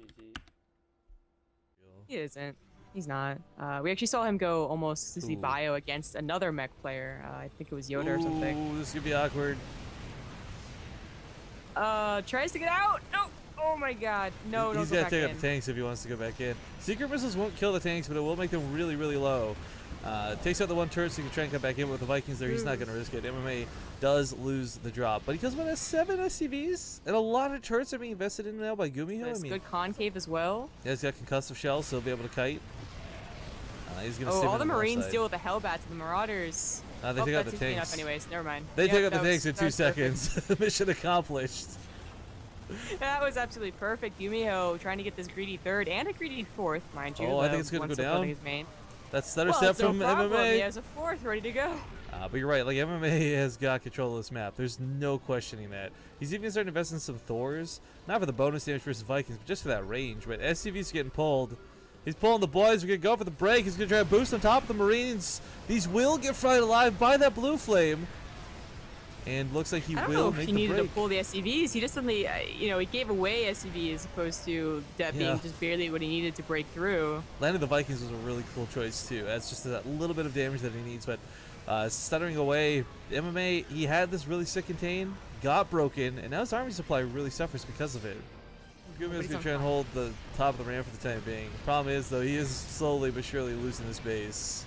GG. He isn't. He's not. We actually saw him go almost exclusively bio against another mech player. I think it was Yoda or something. Ooh, this is gonna be awkward. Tries to get out. No. Oh my God. No. He's don't gotta go take back out in. the tanks if he wants to go back in. Secret missiles won't kill the tanks, but it will make them really, really low. Takes out the one turret so he can try and come back in with the Vikings there. He's not gonna risk it. MMA does lose the drop, but he comes with 7 SCVs and a lot of turrets are being invested in now by Gumiho. It's good concave as well. Yeah, he's got concussive shells, so he'll be able to kite. He's gonna all the Marines deal with the Hellbats and the Marauders. They take out the tanks. Anyways, never mind. They take out the tanks in 2 seconds. Mission accomplished. That was absolutely perfect. Gumiho trying to get this greedy 3rd and a greedy 4th, mind you. Oh, I think it's gonna go down. His main. That's stutter step from MMA. He has a 4th ready to go. But you're right, like MMA has got control of this map. There's no questioning that. He's even starting to invest in some Thors, not for the bonus damage versus Vikings, but just for that range. But SCV's getting pulled. He's pulling the boys. We're gonna go for the break. He's gonna try to boost on top of the Marines. These will get fried alive by that blue flame. And looks like he will make the break. I don't know if he needed to pull the SCVs. He just suddenly, he gave away SCV as opposed to that being just barely what he needed to break through. Landing the Vikings was a really cool choice too. That's just that little bit of damage that he needs. But stuttering away, MMA, he had this really sick contain, got broken, and now his army supply really suffers because of it. Gumiho's gonna try and hold the top of the ramp for the time being. Problem is, though, he is slowly but surely losing his base.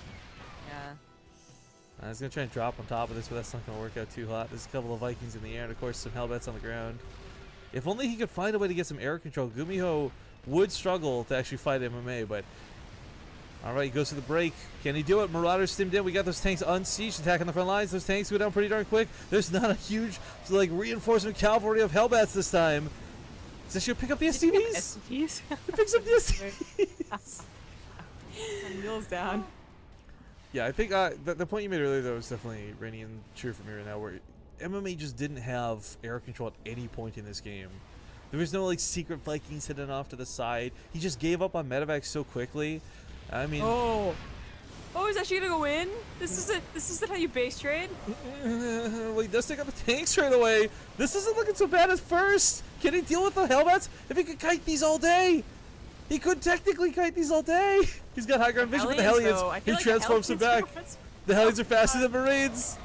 Yeah. He's gonna try and drop on top of this, but that's not gonna work out too hot. There's a couple of Vikings in the air, and of course some Hellbats on the ground. If only he could find a way to get some air control, Gumiho would struggle to actually fight MMA, but alright, he goes to the break. Can he do it? Marauders stimmed in. We got those tanks unsieged, attacking the front lines. Those tanks go down pretty darn quick. There's not a huge reinforcement cavalry of Hellbats this time. Is this gonna pick up the SCVs? SCVs? It picks up the SCVs. Some wheels down. Yeah, I think the point you made earlier, though, was definitely ringing true for me right now, where MMA just didn't have air control at any point in this game. There was no, secret Vikings hidden off to the side. He just gave up on medevacs so quickly. I mean... Oh, is that actually gonna go in? This isn't how you base trade? Well, he does take out the tanks right away. This isn't looking so bad at first. Can he deal with the Hellbats? If he could kite these all day! He could technically kite these all day! He's got high ground vision with the Hellions. He transforms them back. The Hellions are faster than Marines.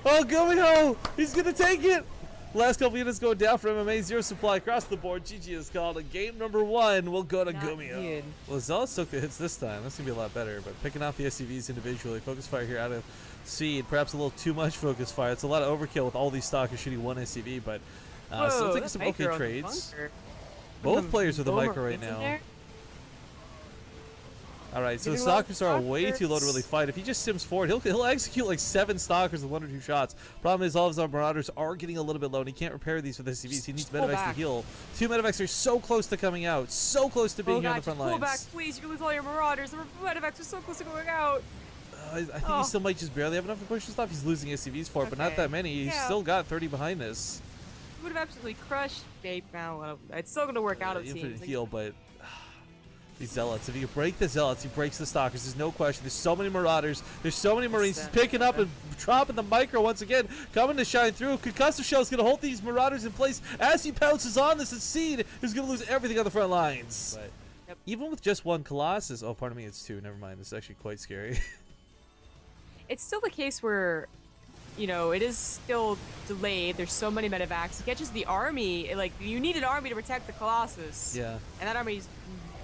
Oh, Gumiho! He's gonna take it! Last couple units going down for MMA. 0 supply across the board. GG is called. And game number 1 will go to Gumiho. Well, Zealots took the hits this time. That's gonna be a lot better. But picking off the SCVs individually. Focus fire here out of seed. Perhaps a little too much focus fire. It's a lot of overkill with all these stalkers shooting 1 SCV. But still taking some okay trades. Both players with a micro right now. Alright, so the stalkers are way too low to really fight. If he just sims forward, he'll execute 7 stalkers with 1 or 2 shots. Problem is, all of his Marauders are getting a little bit low, and he can't repair these with SCVs. He needs medevacs to heal. 2 medevacs are so close to coming out, so close to being here on the front lines. Pull back, please. You can lose all your Marauders. The medevacs are so close to going out. I think he still might just barely have enough to push this off. He's losing SCVs for it, but not that many. He's still got 30 behind this. He would have absolutely crushed Gape now. It's still going to work out, it seems. Infinite heal, but... These Zealots. If he can break the Zealots, he breaks the Stalkers. There's no question. There's so many Marauders. There's so many Marines. He's picking up and dropping the micro once again. Coming to shine through. Concussive Shell is going to hold these Marauders in place as he pounces on this. And Seed is going to lose everything on the front lines. But even with just 1 Colossus... Oh, pardon me, it's 2. Never mind. This is actually quite scary. It's still the case where... it is still delayed. There's so many medevacs. He catches the army. You need an army to protect the Colossus. Yeah. And that army's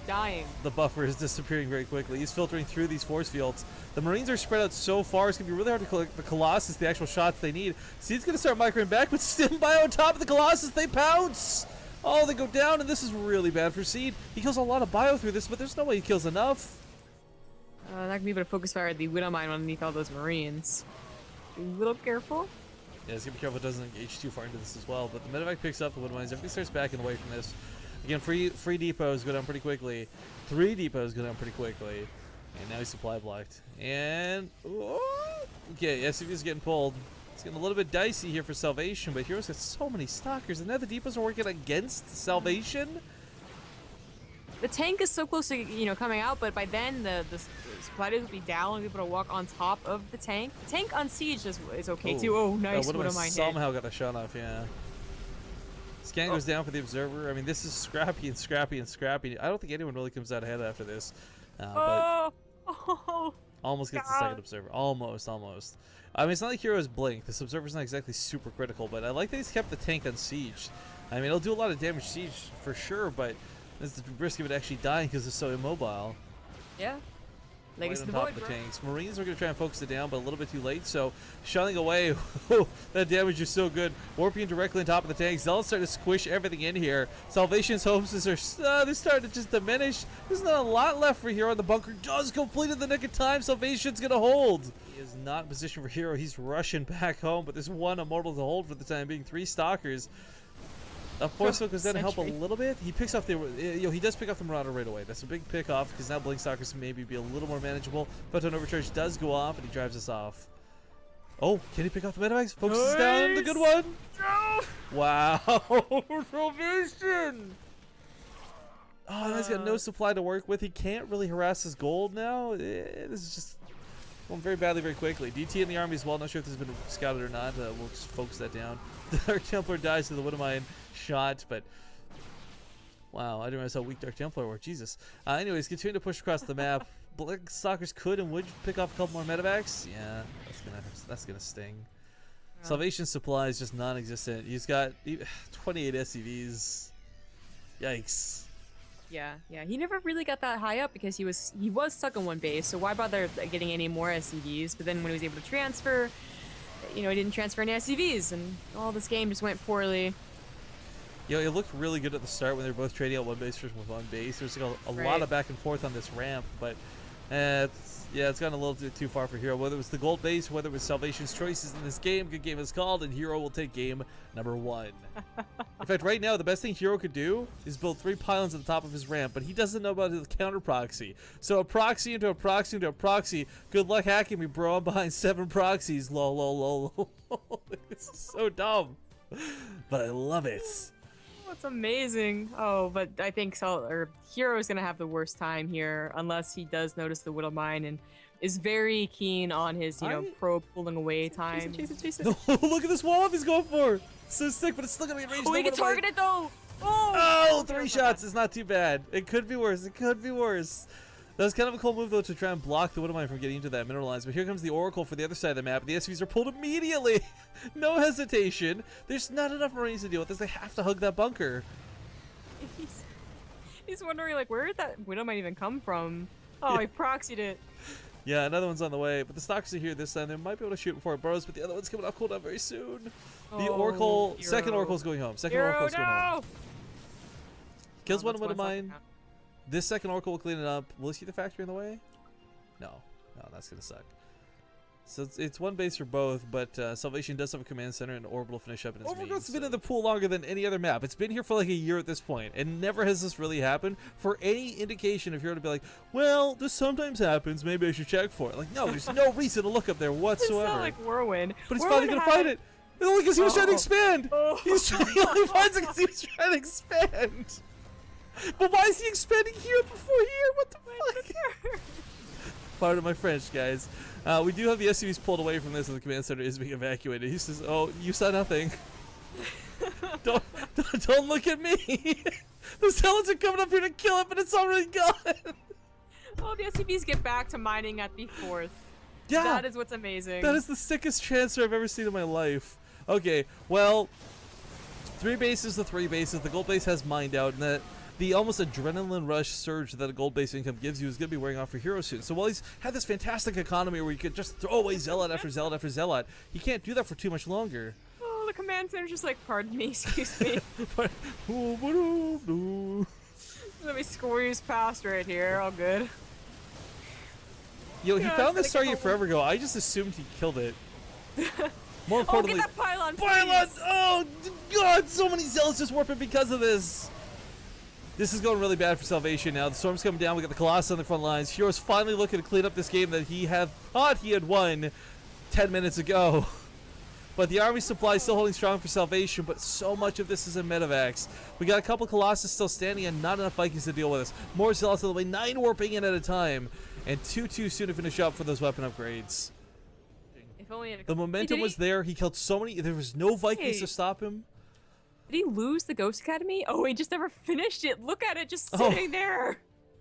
dying. The buffer is disappearing very quickly. He's filtering through these force fields. The Marines are spread out so far, it's going to be really hard to collect the Colossus, the actual shots they need. Seed's going to start microing back, but Stim Bio on top of the Colossus. They pounce! Oh, they go down, and this is really bad for Seed. He kills a lot of Bio through this, but there's no way he kills enough. Not going to be able to focus fire the Widow Mine underneath all those Marines. Be a little careful. Yeah, he's going to be careful it doesn't engage too far into this as well. But the medevac picks up the Widow Mines. Everybody starts backing away from this. Again, free depots go down pretty quickly. 3 depots go down pretty quickly. And now he's supply blocked. And... okay, SCV is getting pulled. It's getting a little bit dicey here for Salvation, but Hero's got so many stalkers, and now the depots are working against Salvation. The tank is so close to coming out, but by then the supply depots will be down and be able to walk on top of the tank. The tank on siege is okay too. Oh, nice. Widow Mine somehow got the shot off, yeah. Scan goes down for the Observer. I mean, this is scrappy and scrappy and scrappy. I don't think anyone really comes out ahead after this. But almost gets the second Observer. Almost. I mean, it's not like Hero's blink. This Observer's not exactly super critical, but I like that he's kept the tank on siege. I mean, it'll do a lot of damage siege for sure, but there's the risk of it actually dying because it's so immobile. Yeah. Like Right it's on the top void, of the bro. tanks. Marines are going to try and focus it down, but a little bit too late. So shunning away. That damage is so good. Warping directly on top of the tanks. Zealots starting to squish everything in here. Salvation's hopes are they're starting to just diminish. There's not a lot left for Hero. The bunker does complete in the nick of time. Salvation's going to hold. He is not in position for Hero. He's rushing back home, but there's one Immortal to hold for the time being. 3 Stalkers. Of course, goes down to help a little bit. He picks off the, he does pick off the Marauder right away. That's a big pick off because now Blink Stalkers can maybe be a little more manageable. Photon Overcharge does go off and he drives us off. Oh, can he pick off the Medivacs? Focuses down the good one. No! Wow, Salvation! Oh, now he's got no supply to work with. He can't really harass his gold now. This is just going very badly, very quickly. DT in the army as well. Not sure if this has been scouted or not. We'll just focus that down. The Dark Templar dies to the Widowmine shot, but wow, I didn't realize how weak Dark Templar were. Jesus. Anyways, continue to push across the map. Blink Stalkers could and would pick off a couple more Medivacs. Yeah, that's gonna sting. Yeah. Salvation supply is just non-existent. He's got 28 SCVs. Yikes. Yeah. He never really got that high up because he was stuck in one base. So why bother getting any more SCVs? But then when he was able to transfer, he didn't transfer any SCVs, and all this game just went poorly. It looked really good at the start when they were both trading out one base versus one base. There's like a lot of back and forth on this ramp, but it's gotten a little too far for Hero. Whether it was the gold base, whether it was Salvation's choices in this game, good game is called, and Hero will take game number 1. In fact, right now, the best thing Hero could do is build 3 pylons at the top of his ramp, but he doesn't know about his counter proxy. So a proxy into a proxy into a proxy. Good luck hacking me, bro. I'm behind 7 proxies. Lol, lol, lol, lol. This is so dumb, but I love it. That's amazing. Oh, but I think Hero is gonna have the worst time here unless he does notice the Widowmine and is very keen on his, pro pulling away time. Chase it. No, look at this wall up he's going for. So sick, but it's still gonna be ranged. Oh, he can target it though. Oh, 3 shots is not too bad. It could be worse. That was kind of a cool move, though, to try and block the Widowmine from getting into that mineral lines. But here comes the Oracle for the other side of the map. The SCVs are pulled immediately. No hesitation. There's not enough Marines to deal with this. They have to hug that bunker. He's wondering, where did that Widowmine even come from? Oh, yeah. He proxied it. Yeah, another one's on the way. But the Stalkers are here this time. They might be able to shoot before it burrows, but the other one's coming off cooldown very soon. The Oracle, second Oracle's going home. Oracle's going home. Kills one Widowmine. This second Oracle will clean it up. Will he keep the factory in the way? No, that's gonna suck. So it's one base for both, but Salvation does have a command center and orbital finish up in his main. Overgrowth's been in the pool longer than any other map. It's been here for like a year at this point, and never has this really happened. For any indication of Hero to be like, well, this sometimes happens, maybe I should check for it. Like, no, there's no reason to look up there whatsoever. It's not like Whirlwind. But he's finally gonna find it. Only because he was trying to expand. He only finds it because he was trying to expand. But why is he expanding here before here? What the fuck? Pardon my French, guys. We do have the SCVs pulled away from this, and the command center is being evacuated. He says, "Oh, you saw nothing. don't look at me. The zealots are coming up here to kill it, but it's already gone." Oh, the SCVs get back to mining at the 4th. Yeah, that is what's amazing. That is the sickest transfer I've ever seen in my life. Okay, well, 3 bases to 3 bases. The gold base has mined out, and the almost adrenaline rush surge that a gold base income gives you is going to be wearing off for Hero soon. So while he's had this fantastic economy where you could just throw away zealot after zealot after zealot, he can't do that for too much longer. Oh, the command center's just like, pardon me, excuse me. Let me squeeze past right here, all good. He found this target forever ago. I just assumed he killed it. More importantly, get that pylon! Oh, God, so many zealots just warping because of this. This is going really bad for Salvation now. The storm's coming down. We got the Colossus on the front lines. Hero's finally looking to clean up this game that he thought he had won 10 minutes ago. But the army supply is still holding strong for Salvation, but so much of this is in Medivacs. We got a couple Colossus still standing and not enough Vikings to deal with us. More zealots on the way, 9 warping in at a time. And too soon to finish up for those weapon upgrades. If only the momentum was there. He killed so many. There was no Vikings to stop him. Did he lose the Ghost Academy? Oh, he just never finished it. Look at it just Oh. sitting there.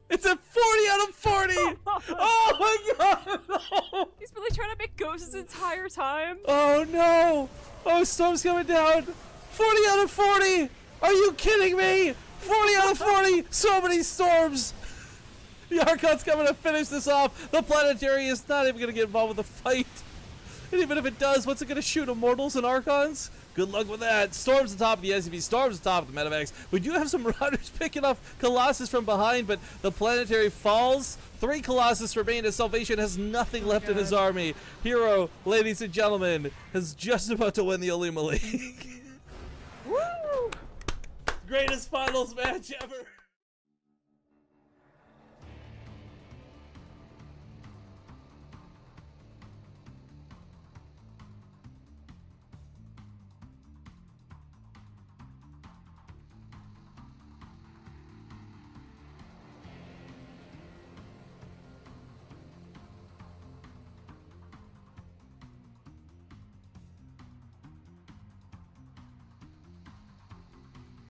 It's a 40 out of 40! Oh my god! No! He's really trying to make ghosts this entire time. Oh no! Oh, Storm's coming down! 40 out of 40! Are you kidding me? 40 out of 40! So many storms! The Archon's coming to finish this off. The Planetary is not even going to get involved with the fight. And even if it does, what's it going to shoot? Immortals and Archons? Good luck with that. Storm's the top of the SCV. Storm's the top of the Medivacs. We do have some Marauders picking off Colossus from behind, but the Planetary falls. 3 Colossus remain as Salvation has nothing left in his army. Hero, ladies and gentlemen, is just about to win the OlimoLeague. Woo! Greatest finals match ever.